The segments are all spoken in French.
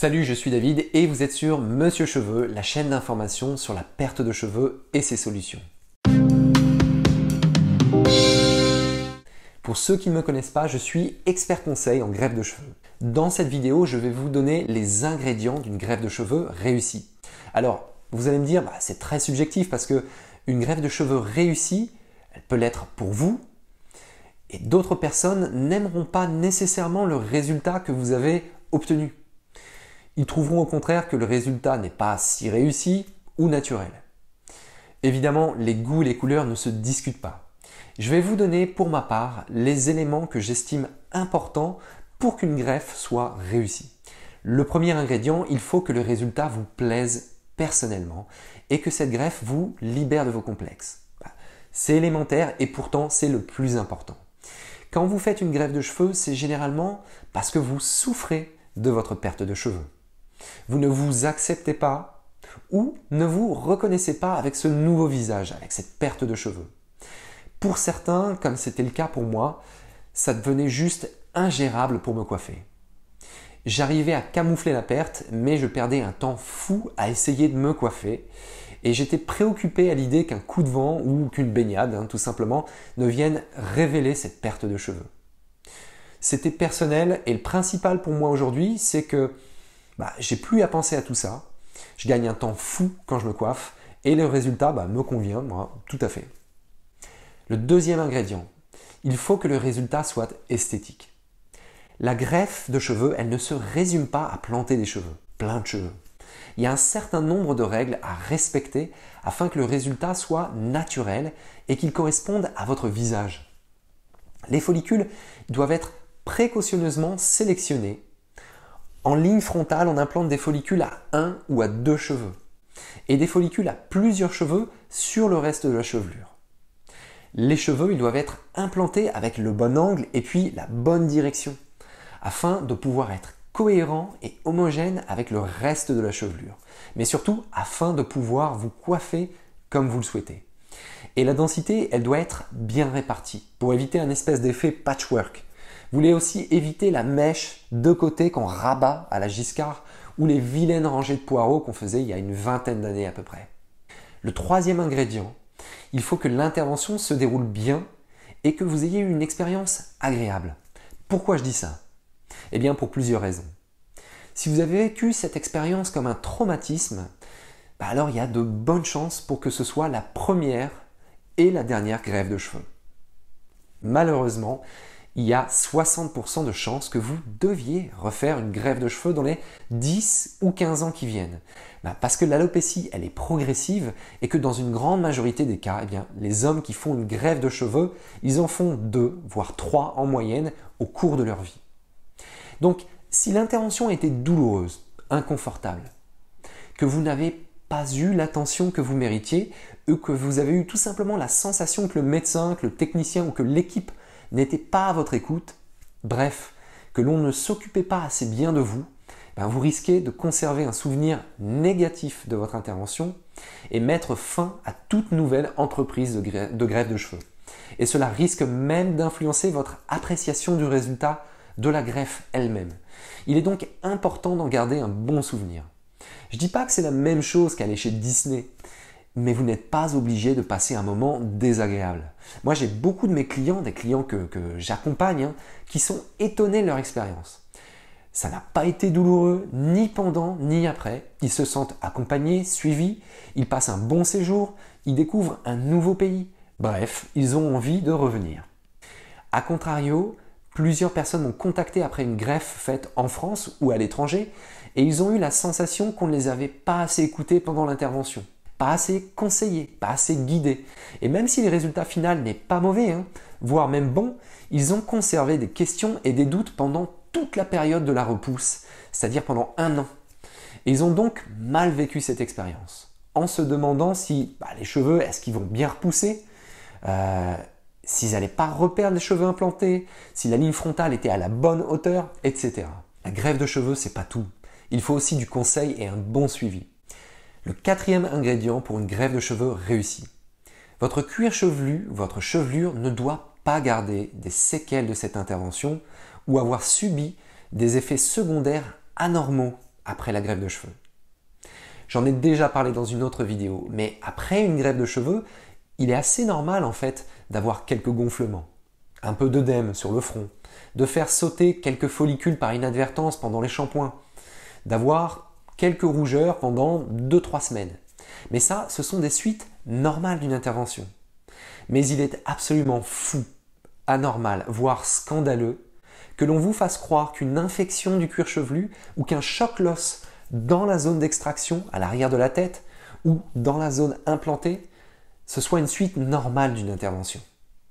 Salut, je suis David et vous êtes sur Monsieur Cheveux, la chaîne d'information sur la perte de cheveux et ses solutions. Pour ceux qui ne me connaissent pas, je suis expert conseil en greffe de cheveux. Dans cette vidéo, je vais vous donner les ingrédients d'une greffe de cheveux réussie. Alors, vous allez me dire, c'est très subjectif parce que une greffe de cheveux réussie, elle peut l'être pour vous, et d'autres personnes n'aimeront pas nécessairement le résultat que vous avez obtenu. Ils trouveront au contraire que le résultat n'est pas si réussi ou naturel. Évidemment, les goûts et les couleurs ne se discutent pas. Je vais vous donner pour ma part les éléments que j'estime importants pour qu'une greffe soit réussie. Le premier ingrédient, il faut que le résultat vous plaise personnellement et que cette greffe vous libère de vos complexes. C'est élémentaire et pourtant c'est le plus important. Quand vous faites une greffe de cheveux, c'est généralement parce que vous souffrez de votre perte de cheveux. Vous ne vous acceptez pas ou ne vous reconnaissez pas avec ce nouveau visage, avec cette perte de cheveux. Pour certains, comme c'était le cas pour moi, ça devenait juste ingérable pour me coiffer. J'arrivais à camoufler la perte, mais je perdais un temps fou à essayer de me coiffer et j'étais préoccupé à l'idée qu'un coup de vent ou qu'une baignade, tout simplement, ne vienne révéler cette perte de cheveux. C'était personnel et le principal pour moi aujourd'hui, c'est que j'ai plus à penser à tout ça. Je gagne un temps fou quand je me coiffe et le résultat me convient, moi, tout à fait. Le deuxième ingrédient, il faut que le résultat soit esthétique. La greffe de cheveux, elle ne se résume pas à planter des cheveux, plein de cheveux. Il y a un certain nombre de règles à respecter afin que le résultat soit naturel et qu'il corresponde à votre visage. Les follicules doivent être précautionneusement sélectionnés. En ligne frontale, on implante des follicules à 1 ou à 2 cheveux et des follicules à plusieurs cheveux sur le reste de la chevelure. Les cheveux, ils doivent être implantés avec le bon angle et puis la bonne direction afin de pouvoir être cohérents et homogènes avec le reste de la chevelure, mais surtout afin de pouvoir vous coiffer comme vous le souhaitez. Et la densité, elle doit être bien répartie pour éviter un espèce d'effet patchwork. Vous voulez aussi éviter la mèche de côté qu'on rabat à la Giscard ou les vilaines rangées de poireaux qu'on faisait il y a une vingtaine d'années à peu près. Le troisième ingrédient, il faut que l'intervention se déroule bien et que vous ayez eu une expérience agréable. Pourquoi je dis ça ? Eh bien pour plusieurs raisons. Si vous avez vécu cette expérience comme un traumatisme, alors il y a de bonnes chances pour que ce soit la première et la dernière greffe de cheveux. Malheureusement, il y a 60% de chances que vous deviez refaire une greffe de cheveux dans les 10 ou 15 ans qui viennent. Parce que l'alopécie, elle est progressive et que dans une grande majorité des cas, les hommes qui font une greffe de cheveux, ils en font 2, voire 3 en moyenne au cours de leur vie. Donc, si l'intervention a été douloureuse, inconfortable, que vous n'avez pas eu l'attention que vous méritiez, ou que vous avez eu tout simplement la sensation que le médecin, que le technicien ou que l'équipe n'était pas à votre écoute, bref, que l'on ne s'occupait pas assez bien de vous, vous risquez de conserver un souvenir négatif de votre intervention et mettre fin à toute nouvelle entreprise de greffe de cheveux. Et cela risque même d'influencer votre appréciation du résultat de la greffe elle-même. Il est donc important d'en garder un bon souvenir. Je ne dis pas que c'est la même chose qu'aller chez Disney, mais vous n'êtes pas obligé de passer un moment désagréable. Moi, j'ai beaucoup de mes clients, des clients que j'accompagne, qui sont étonnés de leur expérience. Ça n'a pas été douloureux, ni pendant, ni après. Ils se sentent accompagnés, suivis, ils passent un bon séjour, ils découvrent un nouveau pays. Bref, ils ont envie de revenir. A contrario, plusieurs personnes m'ont contacté après une greffe faite en France ou à l'étranger et ils ont eu la sensation qu'on ne les avait pas assez écoutés pendant l'intervention. Pas assez conseillé, pas assez guidé. Et même si le résultat final n'est pas mauvais, voire même bon, ils ont conservé des questions et des doutes pendant toute la période de la repousse, c'est-à-dire pendant 1 an. Et ils ont donc mal vécu cette expérience, en se demandant si les cheveux, est-ce qu'ils vont bien repousser, s'ils n'allaient pas reperdre les cheveux implantés, si la ligne frontale était à la bonne hauteur, etc. La greffe de cheveux, c'est pas tout. Il faut aussi du conseil et un bon suivi. Le quatrième ingrédient pour une greffe de cheveux réussie. Votre cuir chevelu, votre chevelure ne doit pas garder des séquelles de cette intervention ou avoir subi des effets secondaires anormaux après la greffe de cheveux. J'en ai déjà parlé dans une autre vidéo, mais après une greffe de cheveux, il est assez normal en fait d'avoir quelques gonflements, un peu d'œdème sur le front, de faire sauter quelques follicules par inadvertance pendant les shampoings, d'avoir quelques rougeurs pendant 2-3 semaines. Mais ça, ce sont des suites normales d'une intervention. Mais il est absolument fou, anormal, voire scandaleux, que l'on vous fasse croire qu'une infection du cuir chevelu ou qu'un choc l'os dans la zone d'extraction, à l'arrière de la tête, ou dans la zone implantée, ce soit une suite normale d'une intervention.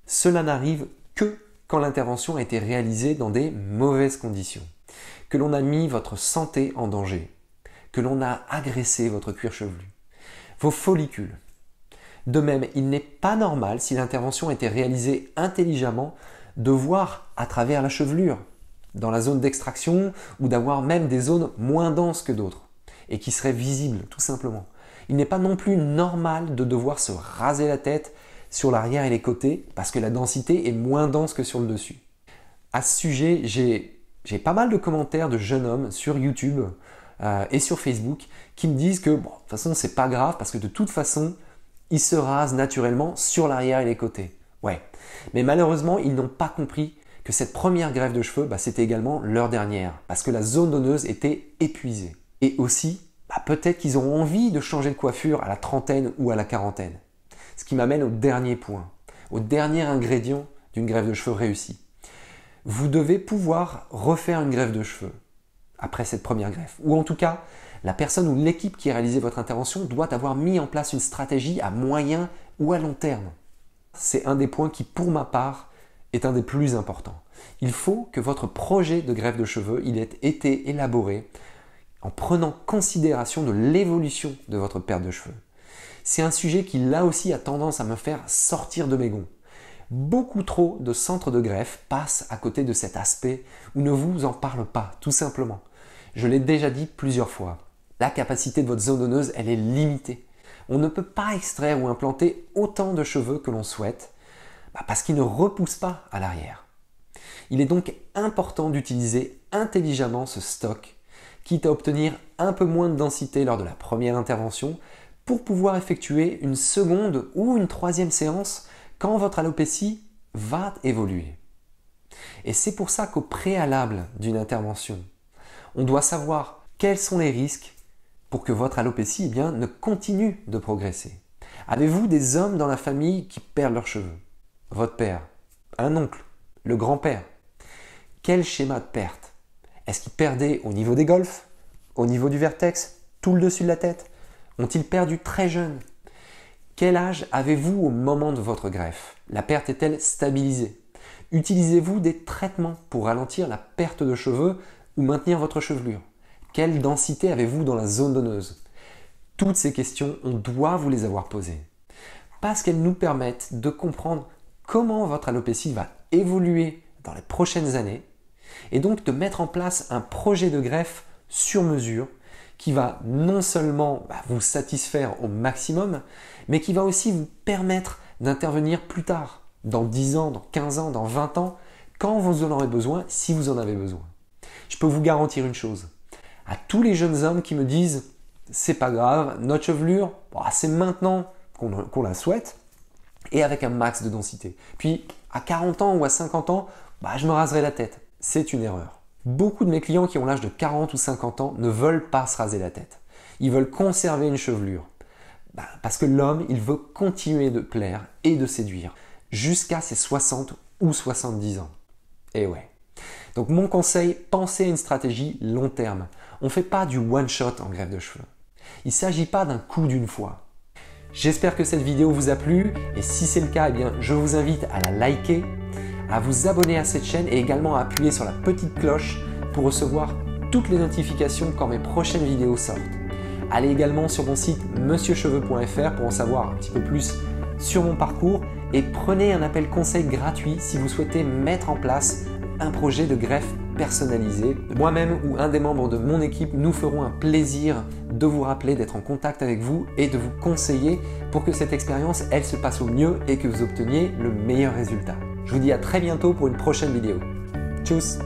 Cela n'arrive que quand l'intervention a été réalisée dans des mauvaises conditions, que l'on a mis votre santé en danger, que l'on a agressé votre cuir chevelu, vos follicules. De même, il n'est pas normal, si l'intervention a été réalisée intelligemment, de voir à travers la chevelure, dans la zone d'extraction, ou d'avoir même des zones moins denses que d'autres, et qui seraient visibles tout simplement. Il n'est pas non plus normal de devoir se raser la tête sur l'arrière et les côtés, parce que la densité est moins dense que sur le dessus. À ce sujet, j'ai pas mal de commentaires de jeunes hommes sur YouTube et sur Facebook qui me disent que, bon, de toute façon, c'est pas grave, parce que de toute façon, ils se rasent naturellement sur l'arrière et les côtés. Ouais, mais malheureusement, ils n'ont pas compris que cette première greffe de cheveux, c'était également leur dernière, parce que la zone donneuse était épuisée. Et aussi, peut-être qu'ils auront envie de changer de coiffure à la trentaine ou à la quarantaine. Ce qui m'amène au dernier point, au dernier ingrédient d'une greffe de cheveux réussie. Vous devez pouvoir refaire une greffe de cheveux après cette première greffe. Ou en tout cas, la personne ou l'équipe qui a réalisé votre intervention doit avoir mis en place une stratégie à moyen ou à long terme. C'est un des points qui, pour ma part, est un des plus importants. Il faut que votre projet de greffe de cheveux il ait été élaboré en prenant considération de l'évolution de votre perte de cheveux. C'est un sujet qui, là aussi, a tendance à me faire sortir de mes gonds. Beaucoup trop de centres de greffe passent à côté de cet aspect ou ne vous en parlent pas, tout simplement. Je l'ai déjà dit plusieurs fois. La capacité de votre zone donneuse, elle est limitée. On ne peut pas extraire ou implanter autant de cheveux que l'on souhaite parce qu'ils ne repoussent pas à l'arrière. Il est donc important d'utiliser intelligemment ce stock, quitte à obtenir un peu moins de densité lors de la première intervention pour pouvoir effectuer une seconde ou une troisième séance quand votre alopécie va évoluer. Et c'est pour ça qu'au préalable d'une intervention, on doit savoir quels sont les risques pour que votre alopécie ne continue de progresser. Avez-vous des hommes dans la famille qui perdent leurs cheveux? Votre père, un oncle, le grand-père. Quel schéma de perte? Est-ce qu'ils perdaient au niveau des golfs, au niveau du vertex, tout le dessus de la tête? Ont-ils perdu très jeune? Quel âge avez-vous au moment de votre greffe? La perte est-elle stabilisée? Utilisez-vous des traitements pour ralentir la perte de cheveux ou maintenir votre chevelure? Quelle densité avez-vous dans la zone donneuse? Toutes ces questions, on doit vous les avoir posées. Parce qu'elles nous permettent de comprendre comment votre alopécie va évoluer dans les prochaines années et donc de mettre en place un projet de greffe sur mesure qui va non seulement vous satisfaire au maximum, mais qui va aussi vous permettre d'intervenir plus tard, dans 10 ans, dans 15 ans, dans 20 ans, quand vous en aurez besoin, si vous en avez besoin. Je peux vous garantir une chose, à tous les jeunes hommes qui me disent « c'est pas grave, notre chevelure, c'est maintenant qu'on la souhaite » et avec un max de densité. Puis à 40 ans ou à 50 ans, je me raserai la tête. C'est une erreur. Beaucoup de mes clients qui ont l'âge de 40 ou 50 ans ne veulent pas se raser la tête. Ils veulent conserver une chevelure. Parce que l'homme, il veut continuer de plaire et de séduire jusqu'à ses 60 ou 70 ans. Et ouais. Donc mon conseil, pensez à une stratégie long terme. On ne fait pas du one shot en greffe de cheveux. Il ne s'agit pas d'un coup d'une fois. J'espère que cette vidéo vous a plu et si c'est le cas, je vous invite à la liker, à vous abonner à cette chaîne et également à appuyer sur la petite cloche pour recevoir toutes les notifications quand mes prochaines vidéos sortent. Allez également sur mon site monsieurcheveux.fr pour en savoir un petit peu plus sur mon parcours et prenez un appel conseil gratuit si vous souhaitez mettre en place un projet de greffe personnalisé. Moi-même ou un des membres de mon équipe, nous ferons un plaisir de vous rappeler, d'être en contact avec vous et de vous conseiller pour que cette expérience, elle se passe au mieux et que vous obteniez le meilleur résultat. Je vous dis à très bientôt pour une prochaine vidéo. Tchuss!